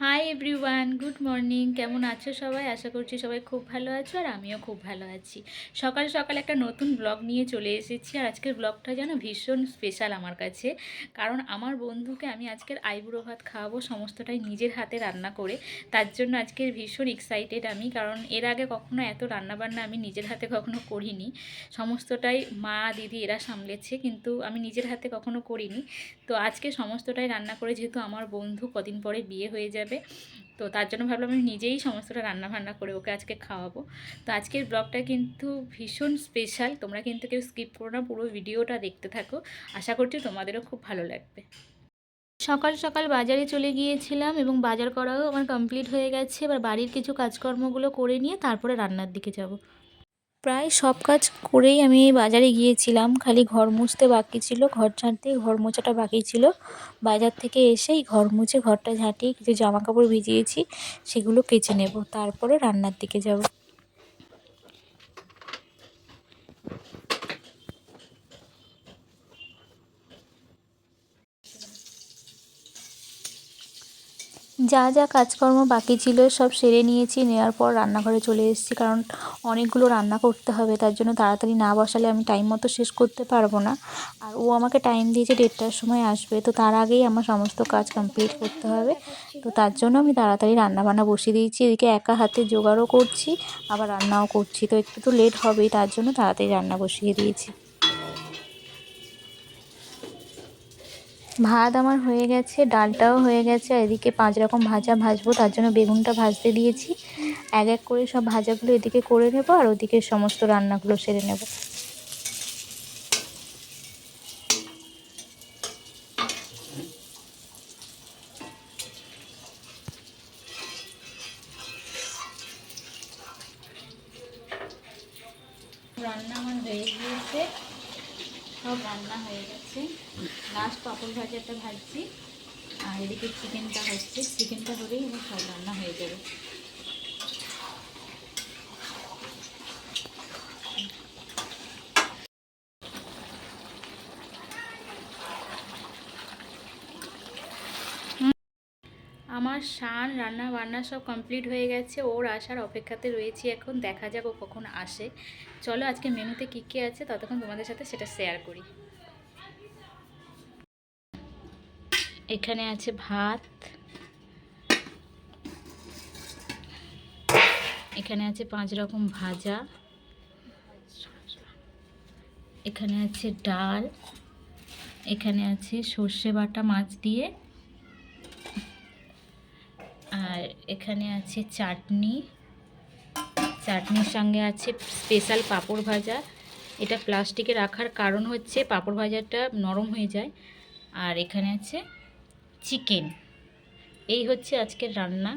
Hi everyone, good morning. কেমন আছো সবাই? আশা করছি সবাই খুব ভালো আছো আর আমিও খুব ভালো আছি। সকাল সকাল একটা নতুন ব্লগ নিয়ে চলে এসেছি। আর আজকের ব্লগটা যেন ভীষণ স্পেশাল আমার কাছে, কারণ আমার বন্ধুকে আমি আজকের আইবুড়ো ভাত খাওয়াবো, সমস্তটাই নিজের হাতে রান্না করে। তার জন্য আজকের ভীষণ এক্সাইটেড আমি, কারণ এর আগে কখনো এত রান্নাবান্না আমি নিজের হাতে কখনো করিনি। সমস্তটাই মা দিদি এরা সামলেছে, কিন্তু আমি নিজের হাতে কখনো করিনি। তো আজকে সমস্তটাই রান্না করে, যেহেতু আমার বন্ধু কদিন পরে বিয়ে হয়ে যাবে, তো তার জন্য ভাবলাম আমি নিজেই সমস্তটা রান্না করে ওকে আজকে খাওয়াবো। তো আজকের ব্লগটা কিন্তু ভীষণ স্পেশাল, তোমরা কিন্তু কেউ স্কিপ করো না, পুরো ভিডিওটা দেখতে থাকো। আশা করছি তোমাদেরও খুব ভালো লাগবে। সকাল সকাল বাজারে চলে গিয়েছিলাম এবং বাজার করাও আমার কমপ্লিট হয়ে গেছে। এবার বাড়ির কিছু কাজকর্মগুলো করে নিয়ে তারপরে রান্নার দিকে যাব। প্রায় সব কাজ করেই আমি বাজারে গিয়েছিলাম, খালি ঘর মুছতে বাকি ছিল, ঘর ঝাঁট ঘর মোছাটা বাকি ছিল। বাজার থেকে এসেই ঘর মুছে ঘরটা ঝাঁটিয়ে কিছু জামা কাপড় ভিজিয়েছি, সেগুলো কেচে নেব, তারপরে রান্নার দিকে যাব। যা যা কাজকর্ম বাকি ছিল সব সেরে নিয়েছি, নেওয়ার পর রান্নাঘরে চলে এসেছি, কারণ অনেকগুলো রান্না করতে হবে, তার জন্য তাড়াতাড়ি না বসালে আমি টাইম মতো শেষ করতে পারবো না। আর ও আমাকে টাইম দিয়েছে 1:30টার সময় আসবে, তো তার আগেই আমার সমস্ত কাজ কমপ্লিট করতে হবে। তো তার জন্য আমি তাড়াতাড়ি রান্নাবান্না বসিয়ে দিয়েছি, এদিকে একা হাতে জোগাড়ও করছি আবার রান্নাও করছি, তো একটু তো লেট হবেই, তার জন্য তাড়াতাড়ি রান্না বসিয়ে দিয়েছি। ভাত আমার হয়ে গেছে, ডালটাও হয়ে গেছে, আর এদিকে 5 রকম ভাজা ভাজবো, তার জন্য বেগুনটা ভাজতে দিয়েছি। এক এক করে সব ভাজাগুলো এদিকে করে নেব আর ওদিকে সমস্ত রান্নাগুলো সেরে নেব। রান্না আমার হয়ে গিয়েছে, সব রান্না হয়ে গেছে। লাস্ট পাপড় ভাজাটা ভাজছি, আর এদিকে চিকেনটা হচ্ছে, চিকেনটা হলেই আমার সব রান্না হয়ে যাবে। আমার শান রান্না বান্না সব কমপ্লিট হয়ে গেছে, ওর আসার অপেক্ষাতে রয়েছি, এখন দেখা যাক ও কখন আসে। চলো আজকে মেনুতে কী কী আছে ততক্ষণ তোমাদের সাথে সেটা শেয়ার করি। এখানে আছে ভাত, এখানে আছে 5 রকম ভাজা, এখানে আছে ডাল, এখানে আছে সর্ষে বাটা মাছ দিয়ে, আর এখানে আছে চাটনি, চাটনির সঙ্গে আছে স্পেশাল পাঁপড় ভাজা। এটা প্লাস্টিকে রাখার কারণ হচ্ছে পাঁপড় ভাজাটা নরম হয়ে যায়। আর এখানে আছে চিকেন। এই হচ্ছে আজকের রান্না।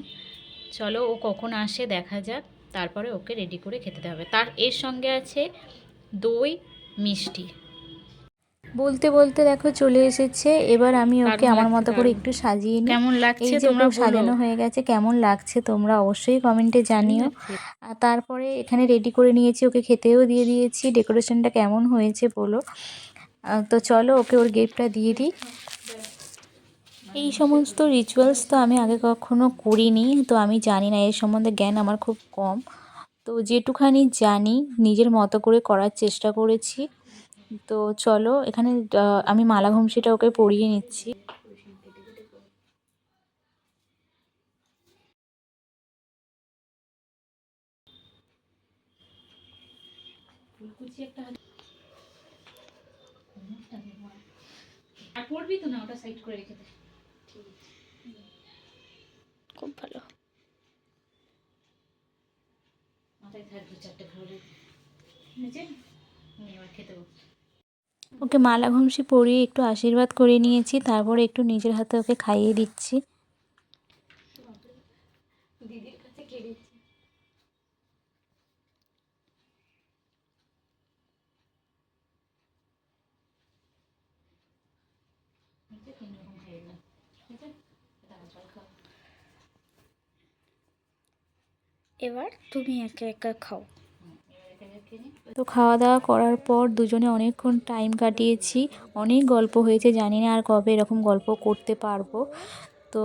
চলো ও কখন আসে দেখা যাক, তারপরে ওকে রেডি করে খেতে হবে। তার এর সঙ্গে আছে দই, মিষ্টি। বলতে বলতে দেখো চলে এসেছে, এবার আমি ওকে আমার মতো করে একটু সাজিয়ে নিই। কেমন লাগছে এই যে ওকে সাজানো হয়ে গেছে, কেমন লাগছে তোমরা অবশ্যই কমেন্টে জানিও। আর তারপরে এখানে রেডি করে নিয়েছি, ওকে খেতেও দিয়ে দিয়েছি। ডেকোরেশনটা কেমন হয়েছে বলো। তো চলো ওকে ওর গিফটটা দিয়ে দিই। এই সমস্ত রিচুয়ালস তো আমি আগে কখনো করিনি, তো আমি জানি না, এর সম্বন্ধে জ্ঞান আমার খুব কম। তো যেটুখানি জানি নিজের মতো করে করার চেষ্টা করেছি। তো চলো এখানে আমি মালা ঘুমসিটা ওকে পরিয়ে নিচ্ছি। আর পড়বি তো না, ওটা সাইড করে রেখে দে। খুব ভালো, মাথায় থাকবে 4টে ঘরে নিচে। এবার খেতে বসে ওকে মালা ঘুমসি পরিয়ে একটু আশীর্বাদ করে নিয়েছি, তারপরে একটু নিজের হাতে ওকে খাইয়ে দিচ্ছি। দিদির কাছে কেড়েছি। এবার তুমি একা একা খাও। তো খাওয়া দাওয়া করার পর দুজনে অনেকক্ষণ টাইম কাটিয়েছি, অনেক গল্প হয়েছে, জানি না আর কবে এরকম গল্প করতে পারবো। তো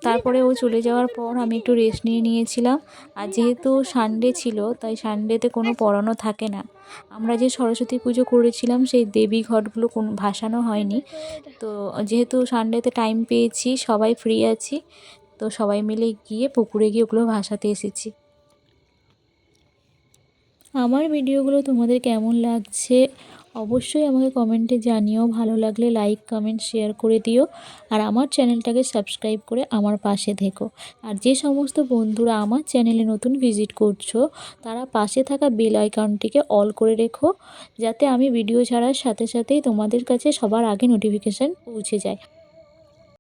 তারপরে ও চলে যাওয়ার পর আমি একটু রেস্ট নিয়েছিলাম। আর যেহেতু সানডে ছিল তাই সানডেতে কোনো পড়ানো থাকে না। আমরা যে সরস্বতী পুজো করেছিলাম সেই দেবী ঘটগুলো কোনো ভাসানো হয়নি। তো যেহেতু সানডেতে টাইম পেয়েছি, সবাই ফ্রি আছি, তো সবাই মিলে গিয়ে পুকুরে গিয়ে ওগুলো ভাসাতে এসেছি। আমার ভিডিওগুলো তোমাদের কেমন লাগছে অবশ্যই আমাকে কমেন্টে জানিও। ভালো লাগলে লাইক কমেন্ট শেয়ার করে দিও। আর আমার চ্যানেলটাকে সাবস্ক্রাইব করে আমার পাশে থেকো। আর যে সমস্ত বন্ধুরা আমার চ্যানেলে নতুন ভিজিট করছো তারা পাশে থাকা বেল আইকনটিকে অল করে রেখো, যাতে আমি ভিডিও ছাড়ার সাথে সাথেই তোমাদের কাছে সবার আগে নোটিফিকেশান পৌঁছে যায়।